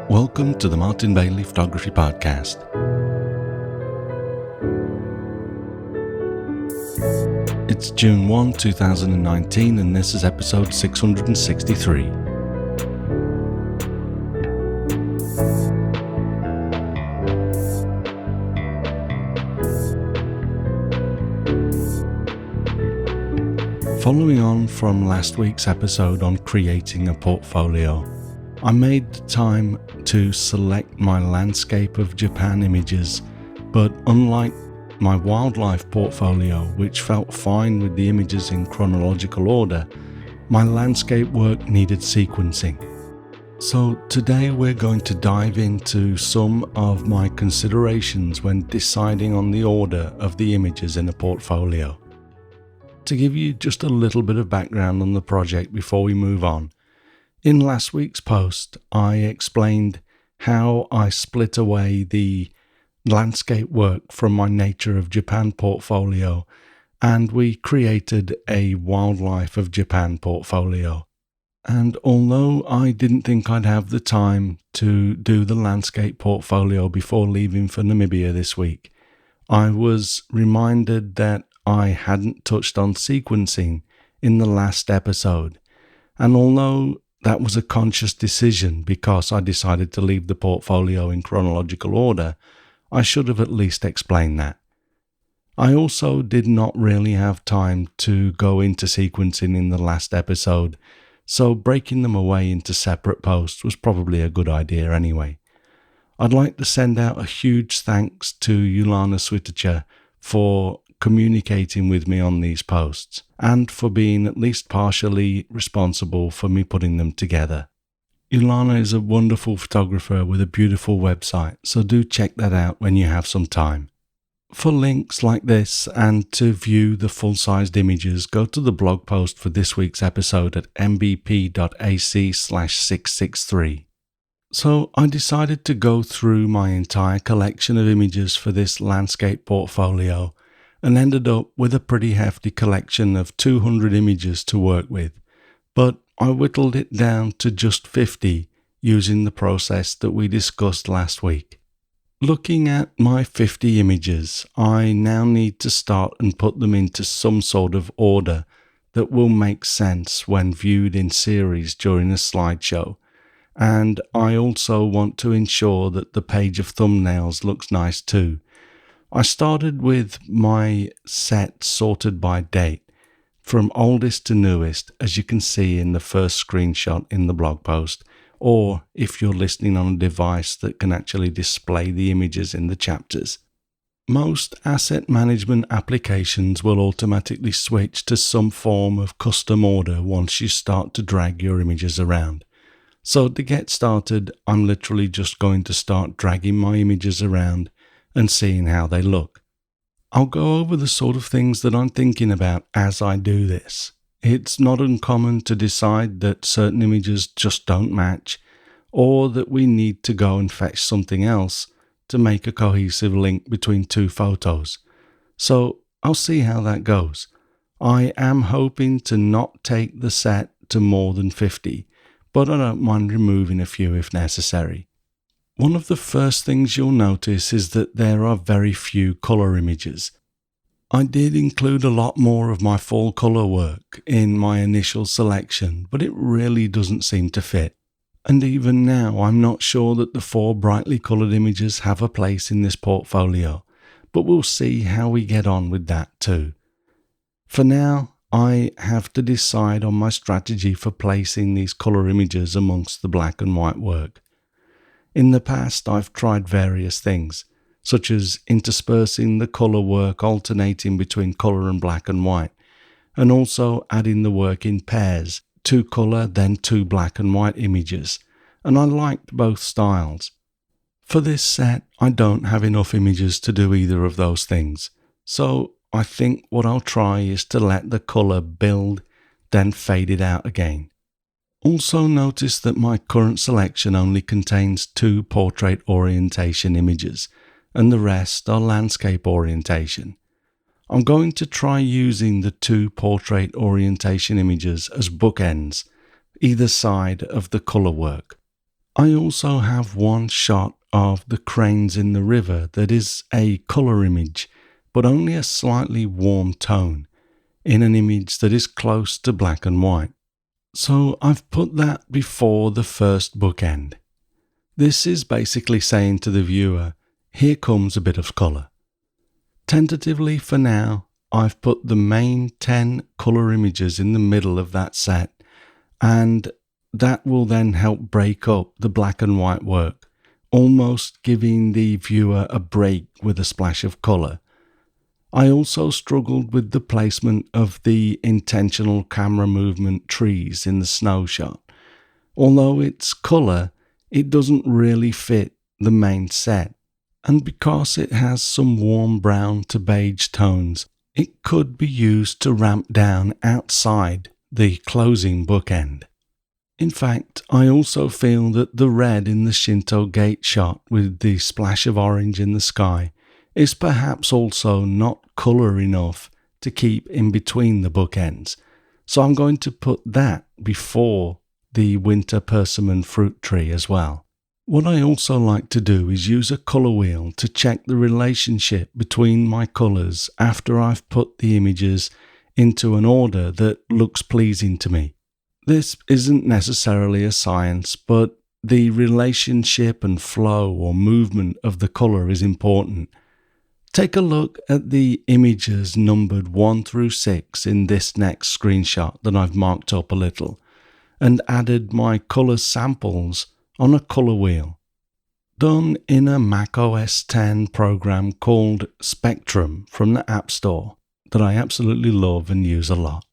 Welcome to the Martin Bailey Photography Podcast. It's June 1, 2019, and this is episode 663. Following on from last week's episode on creating a portfolio, I made the time to select my landscape of Japan images, but unlike my wildlife portfolio, which felt fine with the images in chronological order, my landscape work needed sequencing. So today we're going to dive into some of my considerations when deciding on the order of the images in a portfolio. To give you just a little bit of background on the project before we move on, in last week's post I explained how I split away the landscape work from my Nature of Japan portfolio, and we created a Wildlife of Japan portfolio. And although I didn't think I'd have the time to do the landscape portfolio before leaving for Namibia this week, I was reminded that I hadn't touched on sequencing in the last episode, and although that was a conscious decision because I decided to leave the portfolio in chronological order, I should have at least explained that. I also did not really have time to go into sequencing in the last episode, so breaking them away into separate posts was probably a good idea anyway. I'd like to send out a huge thanks to Yulana Switacha for communicating with me on these posts and for being at least partially responsible for me putting them together. Yulana is a wonderful photographer with a beautiful website, so do check that out when you have some time. For links like this and to view the full-sized images, go to the blog post for this week's episode at mbp.ac/663. So I decided to go through my entire collection of images for this landscape portfolio and ended up with a pretty hefty collection of 200 images to work with, but I whittled it down to just 50 using the process that we discussed last week. Looking at my 50 images, I now need to start and put them into some sort of order that will make sense when viewed in series during a slideshow, and I also want to ensure that the page of thumbnails looks nice too. I started with my set sorted by date, from oldest to newest, as you can see in the first screenshot in the blog post, or if you're listening on a device that can actually display the images in the chapters. Most asset management applications will automatically switch to some form of custom order once you start to drag your images around. So to get started, I'm literally just going to start dragging my images around and seeing how they look. I'll go over the sort of things that I'm thinking about as I do this. It's not uncommon to decide that certain images just don't match, or that we need to go and fetch something else to make a cohesive link between two photos. So I'll see how that goes. I am hoping to not take the set to more than 50, but I don't mind removing a few if necessary. One of the first things you'll notice is that there are very few colour images. I did include a lot more of my fall colour work in my initial selection, but it really doesn't seem to fit. And even now, I'm not sure that the 4 brightly coloured images have a place in this portfolio, but we'll see how we get on with that too. For now, I have to decide on my strategy for placing these colour images amongst the black and white work. In the past, I've tried various things, such as interspersing the colour work alternating between colour and black and white, and also adding the work in pairs, 2 colour then 2 black and white images, and I liked both styles. For this set, I don't have enough images to do either of those things, so I think what I'll try is to let the colour build, then fade it out again. Also notice that my current selection only contains 2 portrait orientation images, and the rest are landscape orientation. I'm going to try using the 2 portrait orientation images as bookends, either side of the colour work. I also have one shot of the cranes in the river that is a colour image, but only a slightly warm tone, in an image that is close to black and white. So I've put that before the first bookend. This is basically saying to the viewer, here comes a bit of colour. Tentatively for now, I've put the main 10 colour images in the middle of that set, and that will then help break up the black and white work, almost giving the viewer a break with a splash of colour. I also struggled with the placement of the intentional camera movement trees in the snow shot. Although it's colour, it doesn't really fit the main set, and because it has some warm brown to beige tones, it could be used to ramp down outside the closing bookend. In fact, I also feel that the red in the Shinto gate shot with the splash of orange in the sky is perhaps also not colour enough to keep in between the bookends, so I'm going to put that before the winter persimmon fruit tree as well. What I also like to do is use a colour wheel to check the relationship between my colours after I've put the images into an order that looks pleasing to me. This isn't necessarily a science, but the relationship and flow or movement of the colour is important. Take a look at the images numbered 1 through 6 in this next screenshot that I've marked up a little, and added my colour samples on a colour wheel. Done in a Mac OS X program called Spectrum from the App Store that I absolutely love and use a lot.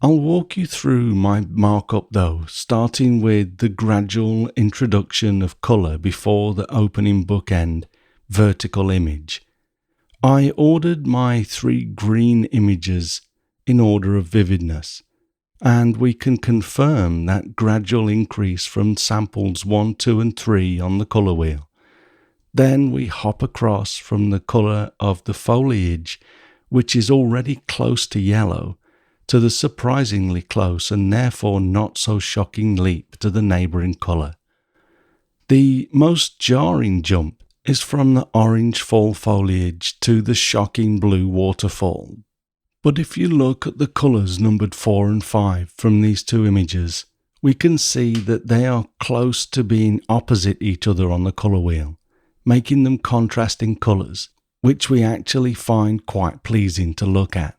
I'll walk you through my markup though, starting with the gradual introduction of colour before the opening bookend vertical image. I ordered my 3 green images in order of vividness, and we can confirm that gradual increase from samples 1, 2 and 3 on the colour wheel. Then we hop across from the colour of the foliage, which is already close to yellow, to the surprisingly close and therefore not so shocking leap to the neighbouring colour. The most jarring jump is from the orange fall foliage to the shocking blue waterfall. But if you look at the colours numbered 4 and 5 from these 2 images, we can see that they are close to being opposite each other on the colour wheel, making them contrasting colours, which we actually find quite pleasing to look at.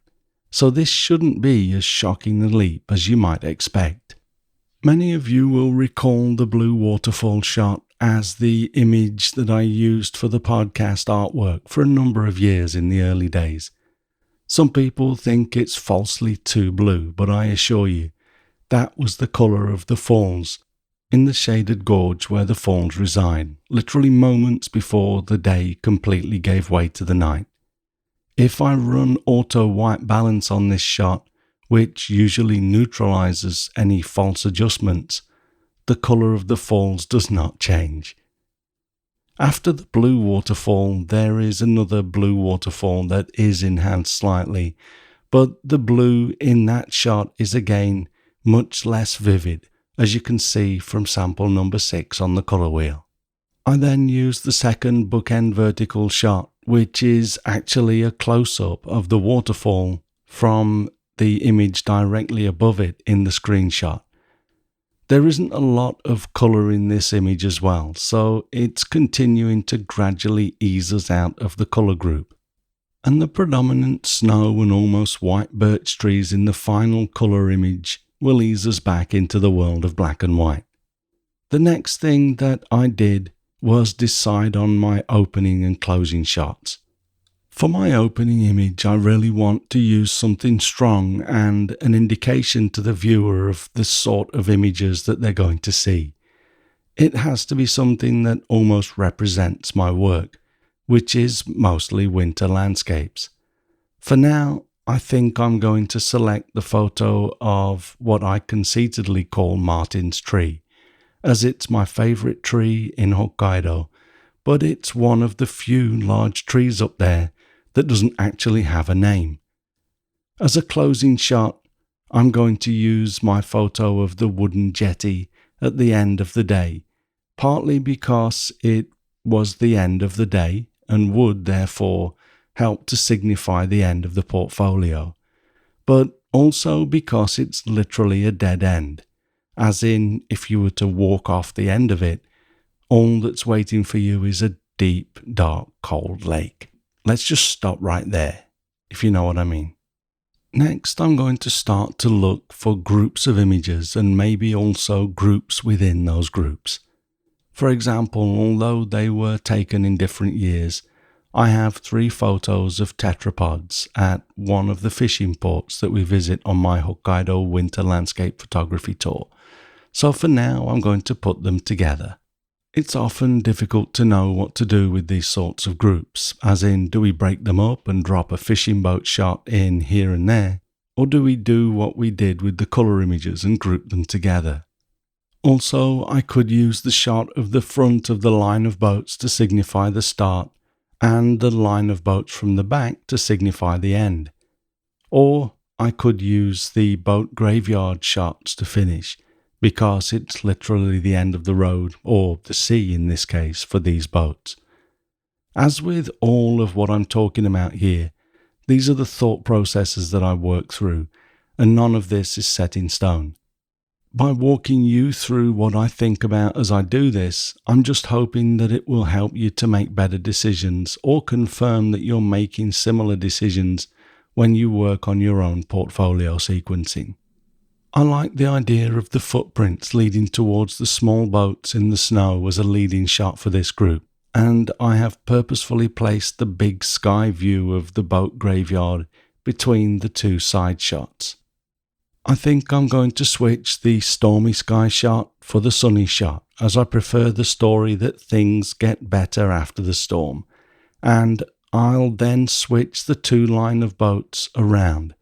So this shouldn't be as shocking a leap as you might expect. Many of you will recall the blue waterfall shot as the image that I used for the podcast artwork for a number of years in the early days. Some people think it's falsely too blue, but I assure you, that was the colour of the falls in the shaded gorge where the falls reside, literally moments before the day completely gave way to the night. If I run auto white balance on this shot, which usually neutralizes any false adjustments, the colour of the falls does not change. After the blue waterfall, there is another blue waterfall that is enhanced slightly, but the blue in that shot is again much less vivid, as you can see from sample number 6 on the colour wheel. I then use the second bookend vertical shot, which is actually a close-up of the waterfall from the image directly above it in the screenshot. There isn't a lot of colour in this image as well, so it's continuing to gradually ease us out of the colour group. And the predominant snow and almost white birch trees in the final colour image will ease us back into the world of black and white. The next thing that I did was decide on my opening and closing shots. For my opening image, I really want to use something strong and an indication to the viewer of the sort of images that they're going to see. It has to be something that almost represents my work, which is mostly winter landscapes. For now, I think I'm going to select the photo of what I conceitedly call Martin's tree, as it's my favourite tree in Hokkaido, but it's one of the few large trees up there that doesn't actually have a name. As a closing shot, I'm going to use my photo of the wooden jetty at the end of the day, partly because it was the end of the day and would therefore help to signify the end of the portfolio, but also because it's literally a dead end, as in if you were to walk off the end of it, all that's waiting for you is a deep, dark, cold lake. Let's just stop right there, if you know what I mean. Next, I'm going to start to look for groups of images and maybe also groups within those groups. For example, although they were taken in different years, I have 3 photos of tetrapods at one of the fishing ports that we visit on my Hokkaido winter landscape photography tour. So for now, I'm going to put them together. It's often difficult to know what to do with these sorts of groups, as in, do we break them up and drop a fishing boat shot in here and there, or do we do what we did with the colour images and group them together? Also, I could use the shot of the front of the line of boats to signify the start, and the line of boats from the back to signify the end. Or I could use the boat graveyard shots to finish, because it's literally the end of the road, or the sea in this case, for these boats. As with all of what I'm talking about here, these are the thought processes that I work through, and none of this is set in stone. By walking you through what I think about as I do this, I'm just hoping that it will help you to make better decisions or confirm that you're making similar decisions when you work on your own portfolio sequencing. I like the idea of the footprints leading towards the small boats in the snow as a leading shot for this group, and I have purposefully placed the big sky view of the boat graveyard between the 2 side shots. I think I'm going to switch the stormy sky shot for the sunny shot, as I prefer the story that things get better after the storm, and I'll then switch the 2 line of boats around.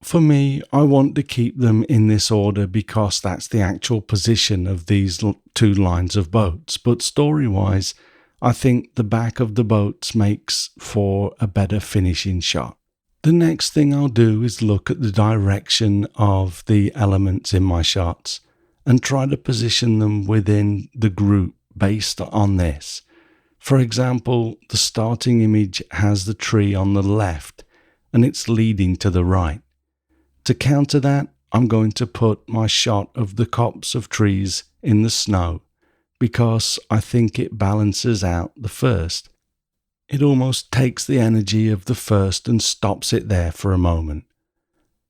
For me, I want to keep them in this order because that's the actual position of these 2 lines of boats, but story-wise, I think the back of the boats makes for a better finishing shot. The next thing I'll do is look at the direction of the elements in my shots and try to position them within the group based on this. For example, the starting image has the tree on the left and it's leading to the right. To counter that, I'm going to put my shot of the copse of trees in the snow because I think it balances out the first. It almost takes the energy of the first and stops it there for a moment.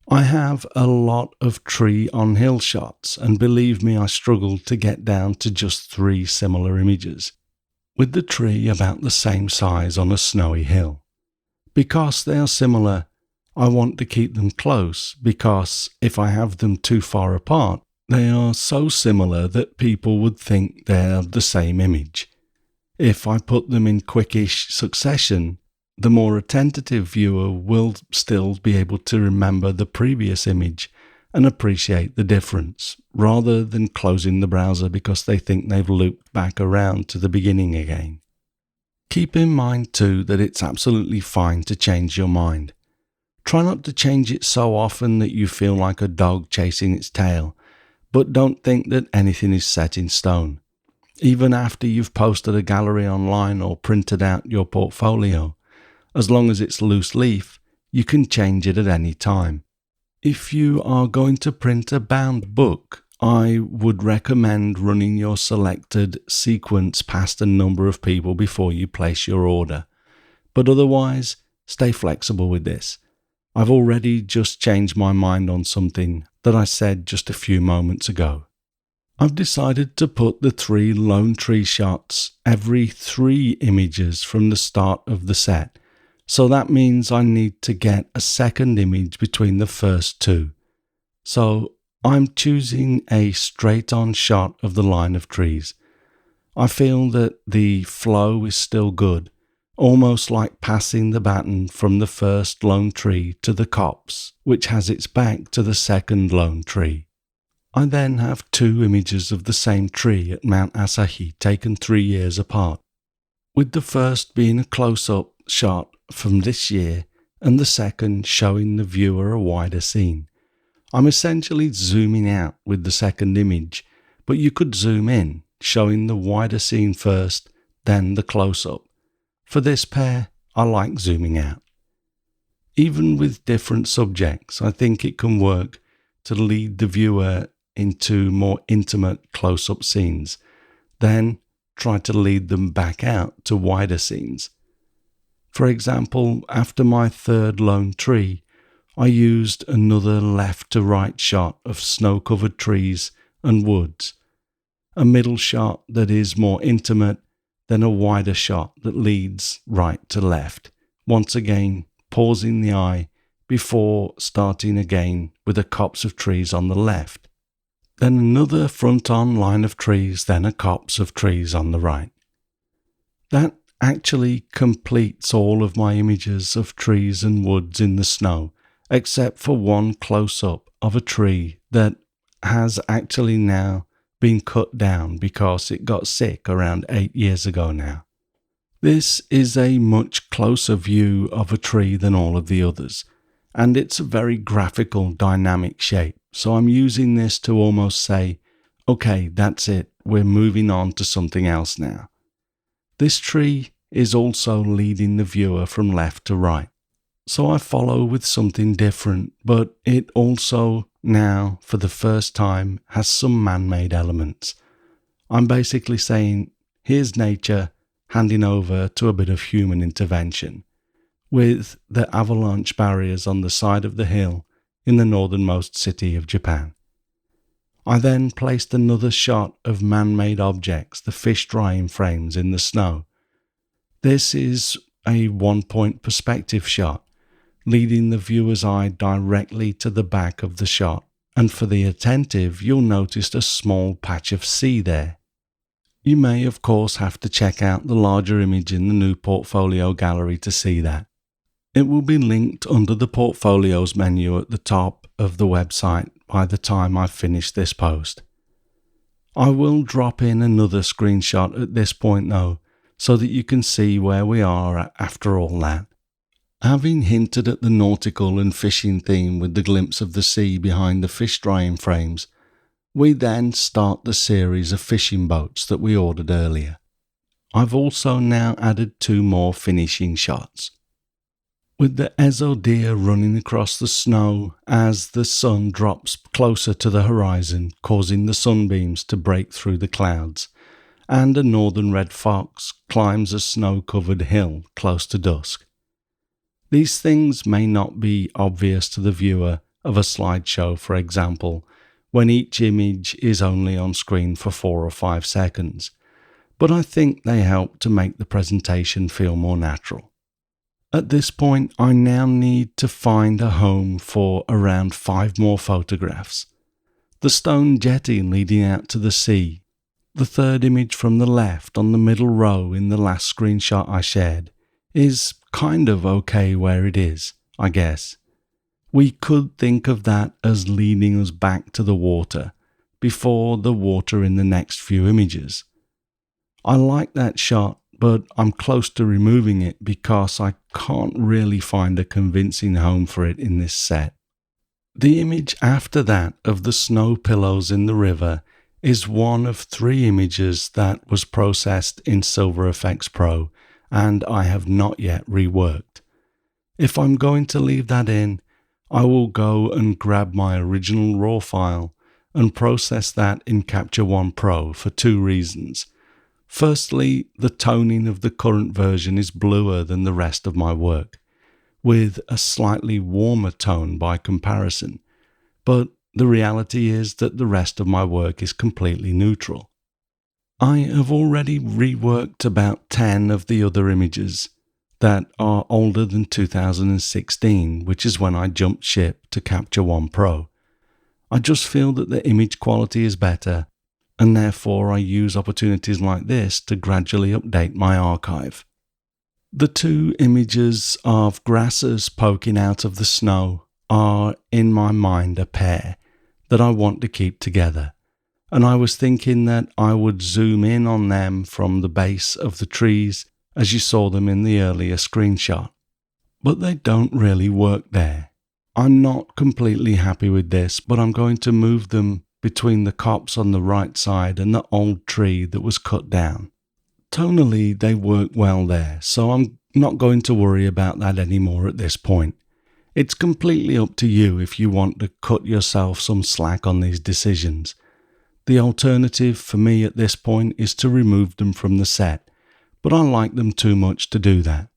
I have a lot of tree on hill shots, and believe me, I struggled to get down to just 3 similar images, with the tree about the same size on a snowy hill. Because they are similar, I want to keep them close, because if I have them too far apart, they are so similar that people would think they're the same image. If I put them in quickish succession, the more attentive viewer will still be able to remember the previous image and appreciate the difference, rather than closing the browser because they think they've looped back around to the beginning again. Keep in mind too that it's absolutely fine to change your mind. Try not to change it so often that you feel like a dog chasing its tail, but don't think that anything is set in stone. Even after you've posted a gallery online or printed out your portfolio, as long as it's loose leaf, you can change it at any time. If you are going to print a bound book, I would recommend running your selected sequence past a number of people before you place your order. But otherwise, stay flexible with this. I've already just changed my mind on something that I said just a few moments ago. I've decided to put the 3 lone tree shots every 3 images from the start of the set, so that means I need to get a second image between the first 2. So I'm choosing a straight-on shot of the line of trees. I feel that the flow is still good, almost like passing the baton from the first lone tree to the copse, which has its back to the second lone tree. I then have 2 images of the same tree at Mount Asahi taken 3 years apart, with the first being a close-up shot from this year and the second showing the viewer a wider scene. I'm essentially zooming out with the second image, but you could zoom in showing the wider scene first, then the close-up. For this pair, I like zooming out. Even with different subjects, I think it can work to lead the viewer into more intimate close-up scenes, then try to lead them back out to wider scenes. For example, after my third lone tree, I used another left to right shot of snow-covered trees and woods, a middle shot that is more intimate, then a wider shot that leads right to left, once again pausing the eye before starting again with a copse of trees on the left, then another front-on line of trees, then a copse of trees on the right. That actually completes all of my images of trees and woods in the snow, except for one close-up of a tree that has actually now been cut down because it got sick around 8 years ago now. This is a much closer view of a tree than all of the others, and it's a very graphical, dynamic shape. So I'm using this to almost say, okay, that's it, we're moving on to something else now. This tree is also leading the viewer from left to right. So I follow with something different, but it also now, for the first time, has some man-made elements. I'm basically saying, here's nature handing over to a bit of human intervention, with the avalanche barriers on the side of the hill in the northernmost city of Japan. I then placed another shot of man-made objects, the fish drying frames in the snow. This is a one-point perspective shot, leading the viewer's eye directly to the back of the shot, and for the attentive you'll notice a small patch of sea there. You may of course have to check out the larger image in the new portfolio gallery to see that. It will be linked under the portfolios menu at the top of the website by the time I finish this post. I will drop in another screenshot at this point though, so that you can see where we are after all that. Having hinted at the nautical and fishing theme with the glimpse of the sea behind the fish drying frames, we then start the series of fishing boats that we ordered earlier. I've also now added 2 more finishing shots. With the Ezo deer running across the snow as the sun drops closer to the horizon, causing the sunbeams to break through the clouds, and a northern red fox climbs a snow-covered hill close to dusk. These things may not be obvious to the viewer of a slideshow, for example, when each image is only on screen for 4 or 5 seconds, but I think they help to make the presentation feel more natural. At this point, I now need to find a home for around 5 more photographs. The stone jetty leading out to the sea, the third image from the left on the middle row in the last screenshot I shared, is kind of okay where it is, I guess. We could think of that as leading us back to the water, before the water in the next few images. I like that shot, but I'm close to removing it because I can't really find a convincing home for it in this set. The image after that of the snow pillows in the river is one of 3 images that was processed in Silver Efex Pro, and I have not yet reworked. If I'm going to leave that in, I will go and grab my original RAW file and process that in Capture One Pro for 2 reasons. Firstly, the toning of the current version is bluer than the rest of my work, with a slightly warmer tone by comparison, but the reality is that the rest of my work is completely neutral. I have already reworked about 10 of the other images that are older than 2016, which is when I jumped ship to Capture One Pro. I just feel that the image quality is better, and therefore I use opportunities like this to gradually update my archive. The 2 images of grasses poking out of the snow are, in my mind, a pair that I want to keep together, and I was thinking that I would zoom in on them from the base of the trees as you saw them in the earlier screenshot. But they don't really work there. I'm not completely happy with this, but I'm going to move them between the copse on the right side and the old tree that was cut down. Tonally, they work well there, so I'm not going to worry about that anymore at this point. It's completely up to you if you want to cut yourself some slack on these decisions. The alternative for me at this point is to remove them from the set, but I like them too much to do that.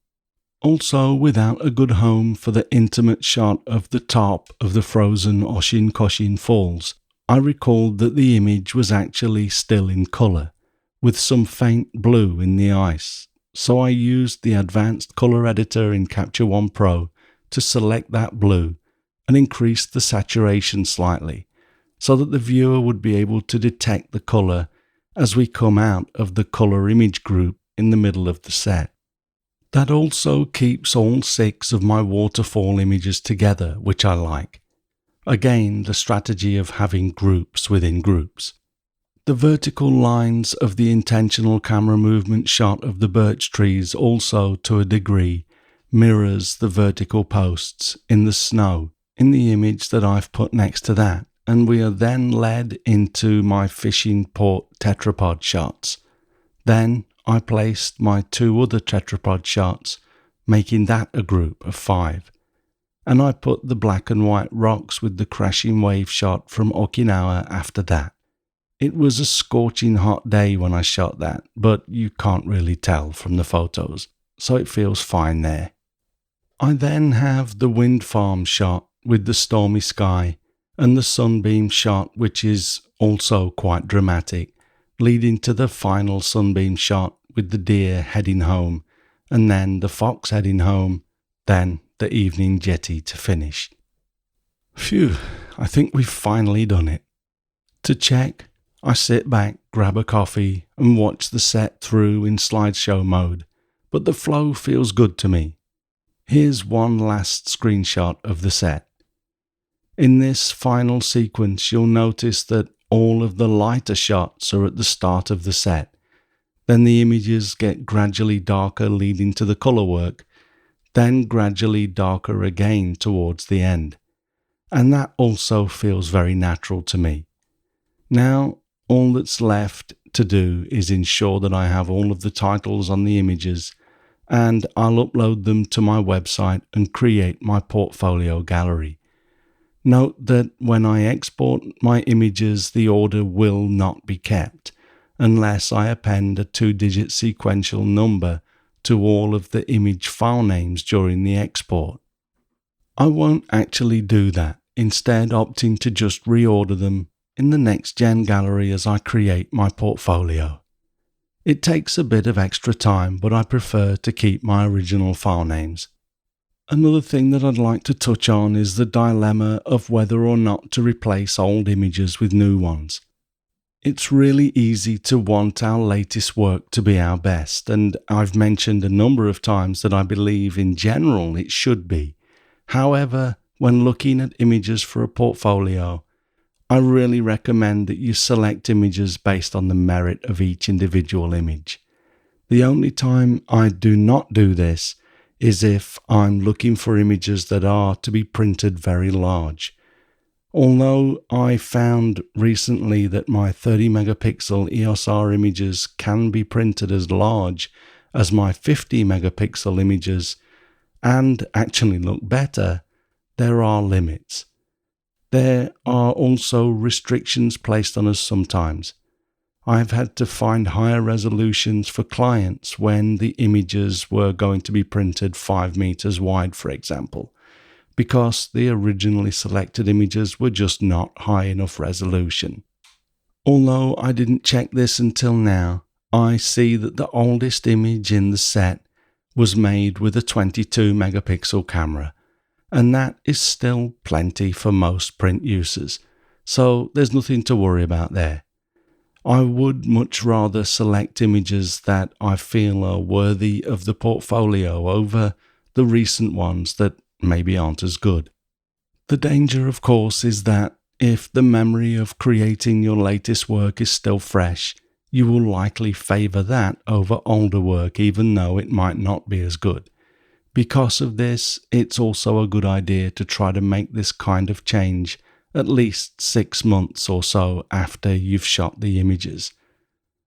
Also, without a good home for the intimate shot of the top of the frozen Oshin-Koshin Falls, I recalled that the image was actually still in colour, with some faint blue in the ice, so I used the advanced colour editor in Capture One Pro to select that blue and increase the saturation slightly, so that the viewer would be able to detect the colour as we come out of the colour image group in the middle of the set. That also keeps all 6 of my waterfall images together, which I like. Again, the strategy of having groups within groups. The vertical lines of the intentional camera movement shot of the birch trees also, to a degree, mirrors the vertical posts in the snow in the image that I've put next to that, and we are then led into my fishing port tetrapod shots. Then I placed my 2 other tetrapod shots, making that a group of 5. And I put the black and white rocks with the crashing wave shot from Okinawa after that. It was a scorching hot day when I shot that, but you can't really tell from the photos, so it feels fine there. I then have the wind farm shot with the stormy sky and the sunbeam shot, which is also quite dramatic, leading to the final sunbeam shot with the deer heading home, and then the fox heading home, then the evening jetty to finish. Phew, I think we've finally done it. To check, I sit back, grab a coffee, and watch the set through in slideshow mode, but the flow feels good to me. Here's one last screenshot of the set. In this final sequence, you'll notice that all of the lighter shots are at the start of the set. Then the images get gradually darker leading to the colour work, then gradually darker again towards the end. And that also feels very natural to me. Now, all that's left to do is ensure that I have all of the titles on the images, and I'll upload them to my website and create my portfolio gallery. Note that when I export my images, the order will not be kept, unless I append a 2-digit sequential number to all of the image file names during the export. I won't actually do that, instead opting to just reorder them in the next-gen gallery as I create my portfolio. It takes a bit of extra time, but I prefer to keep my original file names. Another thing that I'd like to touch on is the dilemma of whether or not to replace old images with new ones. It's really easy to want our latest work to be our best, and I've mentioned a number of times that I believe in general it should be. However, when looking at images for a portfolio, I really recommend that you select images based on the merit of each individual image. The only time I do not do this is if I'm looking for images that are to be printed very large. Although I found recently that my 30 megapixel EOS R images can be printed as large as my 50 megapixel images and actually look better, there are limits. There are also restrictions placed on us sometimes. I've had to find higher resolutions for clients when the images were going to be printed 5 meters wide, for example, because the originally selected images were just not high enough resolution. Although I didn't check this until now, I see that the oldest image in the set was made with a 22 megapixel camera, and that is still plenty for most print users, so there's nothing to worry about there. I would much rather select images that I feel are worthy of the portfolio over the recent ones that maybe aren't as good. The danger, of course, is that if the memory of creating your latest work is still fresh, you will likely favour that over older work even though it might not be as good. Because of this, it's also a good idea to try to make this kind of change at least 6 months or so after you've shot the images,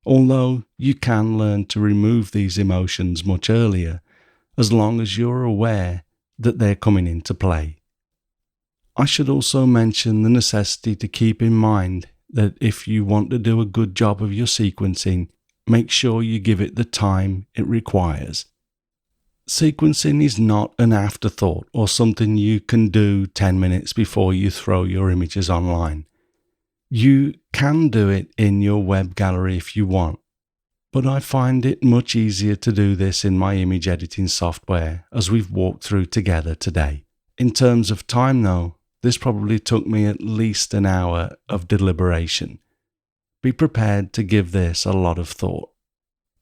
although you can learn to remove these emotions much earlier as long as you're aware that they're coming into play. I should also mention the necessity to keep in mind that if you want to do a good job of your sequencing, make sure you give it the time it requires. Sequencing is not an afterthought or something you can do 10 minutes before you throw your images online. You can do it in your web gallery if you want, but I find it much easier to do this in my image editing software, as we've walked through together today. In terms of time though, this probably took me at least an hour of deliberation. Be prepared to give this a lot of thought.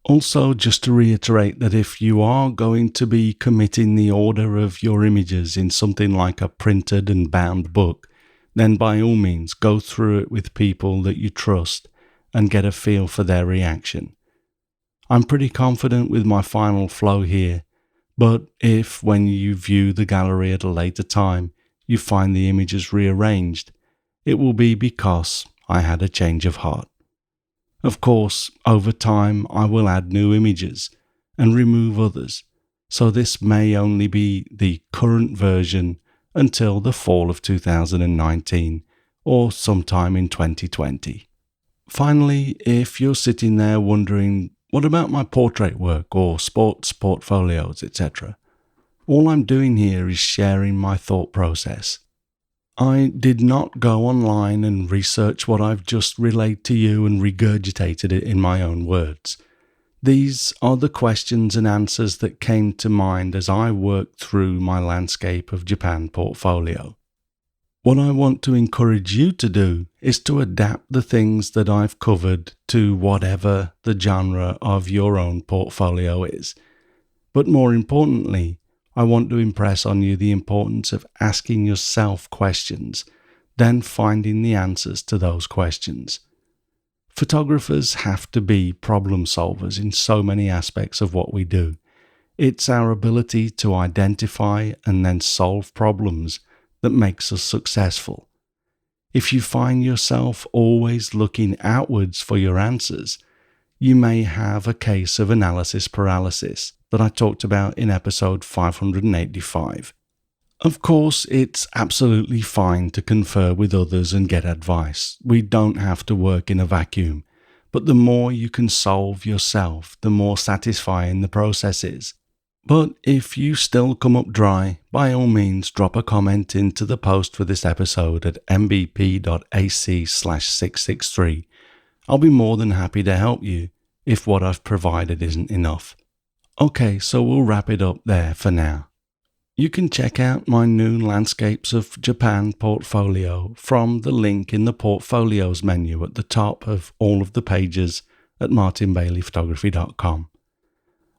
Also, just to reiterate that if you are going to be committing the order of your images in something like a printed and bound book, then by all means go through it with people that you trust and get a feel for their reaction. I'm pretty confident with my final flow here, but if when you view the gallery at a later time you find the images rearranged, it will be because I had a change of heart. Of course, over time I will add new images and remove others, so this may only be the current version until the fall of 2019 or sometime in 2020. Finally, if you're sitting there wondering, what about my portrait work or sports portfolios, etc.? All I'm doing here is sharing my thought process. I did not go online and research what I've just relayed to you and regurgitated it in my own words. These are the questions and answers that came to mind as I worked through my Landscape of Japan portfolio. What I want to encourage you to do is to adapt the things that I've covered to whatever the genre of your own portfolio is. But more importantly, I want to impress on you the importance of asking yourself questions, then finding the answers to those questions. Photographers have to be problem solvers in so many aspects of what we do. It's our ability to identify and then solve problems that makes us successful. If you find yourself always looking outwards for your answers, you may have a case of analysis paralysis that I talked about in episode 585. Of course, it's absolutely fine to confer with others and get advice. We don't have to work in a vacuum, but the more you can solve yourself, the more satisfying the process is. But if you still come up dry, by all means drop a comment into the post for this episode at mbp.ac/663. I'll be more than happy to help you if what I've provided isn't enough. Okay, so we'll wrap it up there for now. You can check out my new Landscapes of Japan portfolio from the link in the Portfolios menu at the top of all of the pages at martinbaileyphotography.com.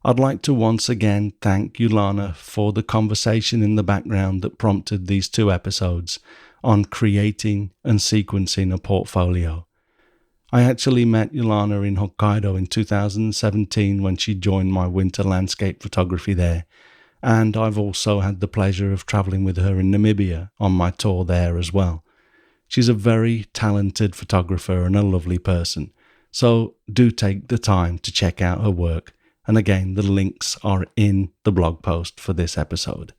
I'd like to once again thank Yulana for the conversation in the background that prompted these 2 episodes on creating and sequencing a portfolio. I actually met Yulana in Hokkaido in 2017 when she joined my winter landscape photography there, and I've also had the pleasure of travelling with her in Namibia on my tour there as well. She's a very talented photographer and a lovely person, so do take the time to check out her work, and again the links are in the blog post for this episode.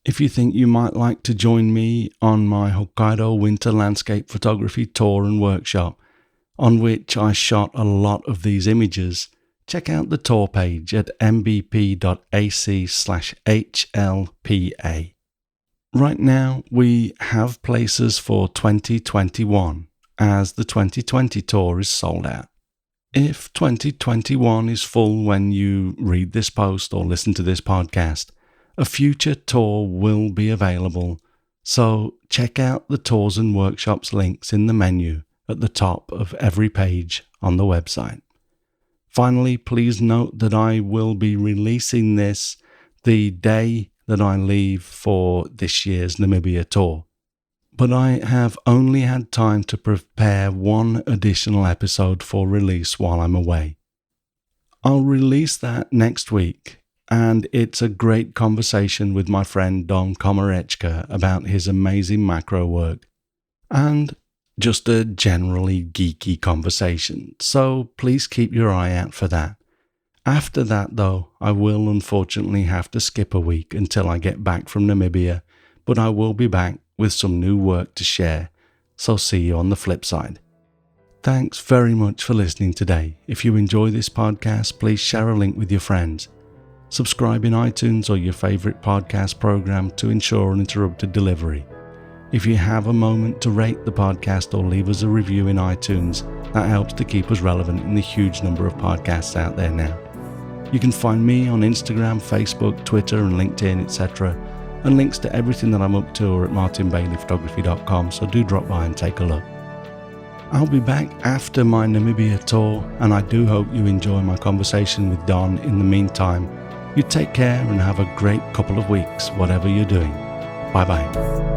If you think you might like to join me on my Hokkaido winter landscape photography tour and workshop, on which I shot a lot of these images, check out the tour page at mbp.ac/HLPA. Right now, we have places for 2021, as the 2020 tour is sold out. If 2021 is full when you read this post or listen to this podcast, a future tour will be available, so check out the tours and workshops links in the menu at the top of every page on the website. Finally, please note that I will be releasing this the day that I leave for this year's Namibia tour, but I have only had time to prepare 1 additional episode for release while I'm away. I'll release that next week, and it's a great conversation with my friend Dom Komarechka about his amazing macro work. and just a generally geeky conversation, so please keep your eye out for that. After that, though, I will unfortunately have to skip a week until I get back from Namibia, but I will be back with some new work to share, so see you on the flip side. Thanks very much for listening today. If you enjoy this podcast, please share a link with your friends. Subscribe in iTunes or your favourite podcast program to ensure uninterrupted delivery. If you have a moment to rate the podcast or leave us a review in iTunes, that helps to keep us relevant in the huge number of podcasts out there now. You can find me on Instagram, Facebook, Twitter and LinkedIn, etc. And links to everything that I'm up to are at martinbaileyphotography.com, so do drop by and take a look. I'll be back after my Namibia tour, and I do hope you enjoy my conversation with Don in the meantime. You take care and have a great couple of weeks, whatever you're doing. Bye bye.